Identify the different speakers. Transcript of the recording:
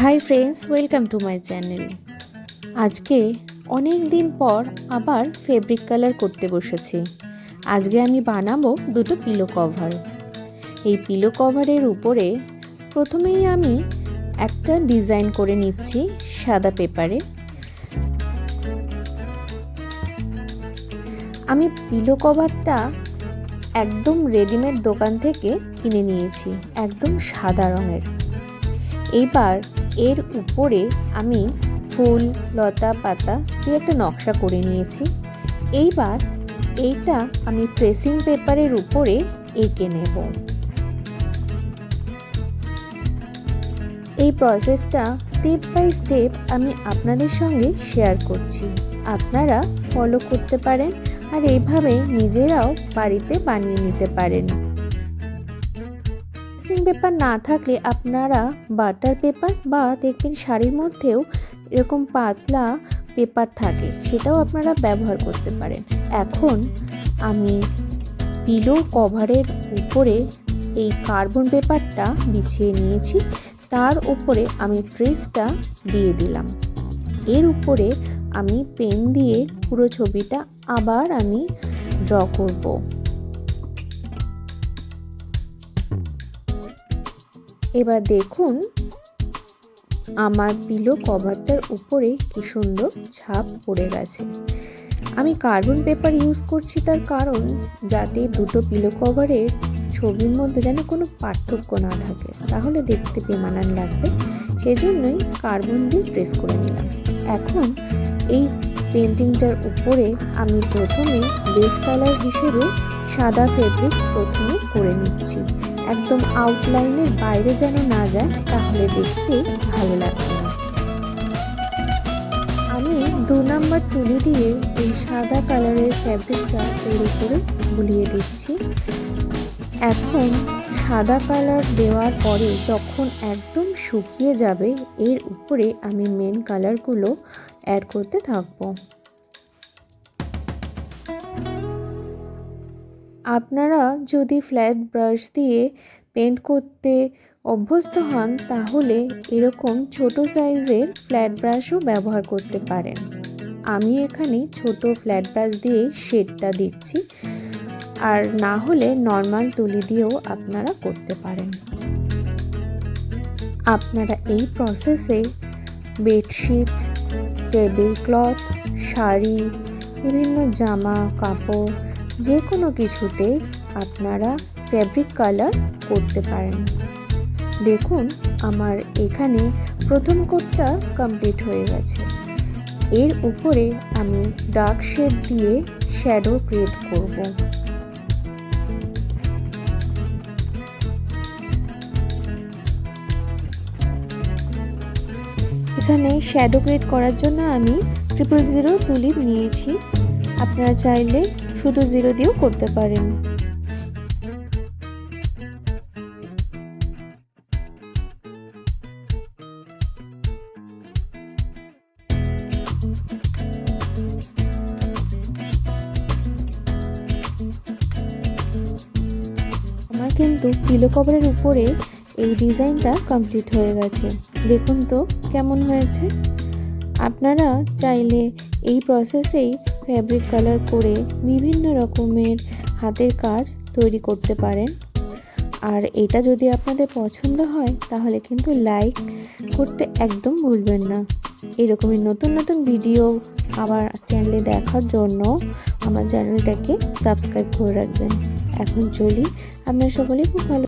Speaker 1: Hi friends, welcome to my channel. আজকে অনেক দিন পর আবার ফেব্রিক কালার করতে বসেছি। আজকে আমি বানাবো দুটো পিলো কভার। এই পিলো কভারের উপরে প্রথমেই আমি একটা ডিজাইন করে নিচ্ছি সাদা পেপারে। আমি পিলো কভারটা একদম রেডিমেড দোকান থেকে কিনে নিয়েছি, একদম সাদা রঙের। এইবার এর উপরে আমি ফুল, লতা পাতা দিয়ে একটা নকশা করে নিয়েছি। এইবার এইটা আমি ট্রেসিং পেপারের উপরে এঁকে নেব। এই প্রসেসটা স্টেপ বাই স্টেপ আমি আপনাদের সঙ্গে শেয়ার করছি, আপনারা ফলো করতে পারেন আর এইভাবে নিজেরাও বাড়িতে বানিয়ে নিতে পারেন। ট্রেসিং পেপার না থাকলে আপনারা বাটার পেপার বা দেখবেন শাড়ির মধ্যেও এরকম পাতলা পেপার থাকে, সেটাও আপনারা ব্যবহার করতে পারেন। এখন আমি পিলো কভারের উপরে এই কার্বন পেপারটা বিছিয়ে নিয়েছি, তার উপরে আমি ট্রেসটা দিয়ে দিলাম। এর উপরে আমি পেন দিয়ে পুরো ছবিটা আবার আমি ড্র করব। এবার দেখুন আমার পিলো কভারটার উপরে কি সুন্দর ছাপ পড়ে গেছে। আমি কার্বন পেপার ইউজ করছি তার কারণ যাতে দুটো পিলো কভারের ছবির মধ্যে যেন কোনো পার্থক্য না থাকে, তাহলে দেখতে বেমানান লাগবে। সেজন্যই কার্বন দিয়ে ট্রেস করে নিলাম। এখন এই পেন্টিংটার উপরে আমি প্রথমে বেস কালার হিসেবে সাদা ফেব্রিক প্রথমে করে নিচ্ছি, একদম আউটলাইনের বাইরে যেন না যায়, তাহলে দেখতে ভালো লাগবে না। আমি 2 নাম্বার তুলি দিয়ে এই সাদা কালারের ফ্যাব্রিকটা এর উপরে বুলিয়ে দিচ্ছি। এখন সাদা কালার দেওয়ার পরে যখন একদম শুকিয়ে যাবে, এর উপরে আমি মেন কালারগুলো অ্যাড করতে থাকবো। আপনারা যদি ফ্ল্যাট ব্রাশ দিয়ে পেন্ট করতে অভ্যস্ত হন, তাহলে এরকম ছোট সাইজের ফ্ল্যাট ব্রাশও ব্যবহার করতে পারেন। আমি এখানে ছোট ফ্ল্যাট ব্রাশ দিয়ে শেডটা দিচ্ছি, আর না হলে নর্মাল তুলি দিয়েও আপনারা করতে পারেন। আপনারা এই প্রসেসে বেডশিট, টেবিল ক্লথ, শাড়ি, বিভিন্ন জামা কাপড় যে কোনো কিছুতে আপনারা ফেব্রিক কালার করতে পারেন। দেখুন আমার এখানে প্রথম কোটটা কমপ্লিট হয়ে গেছে। এর উপরে আমি ডার্ক শেড দিয়ে শ্যাডো ক্রিয়েট করব। এখানে শ্যাডো ক্রিয়েট করার জন্য আমি 000 তুলি নিয়েছি, আপনারা চাইলে শুধু 0 দিয়েও করতে পারেন। আমার কিন্তু পিলো কভারের উপরে এই ডিজাইনটা কমপ্লিট হয়ে গেছে। দেখুন তো কেমন হয়েছে। আপনারা চাইলে এই প্রসেসেই ফ্যাব্রিক কালার করে বিভিন্ন রকমের হাতের কাজ তৈরি করতে পারেন। আর এটা যদি আপনাদের পছন্দ হয় তাহলে কিন্তু লাইক করতে একদম ভুলবেন না। এরকমই নতুন নতুন ভিডিও আমার চ্যানেলে দেখার জন্য আমার চ্যানেলটাকে সাবস্ক্রাইব করে রাখবেন। এখন চলি, আপনারা সকলেই খুব ভালো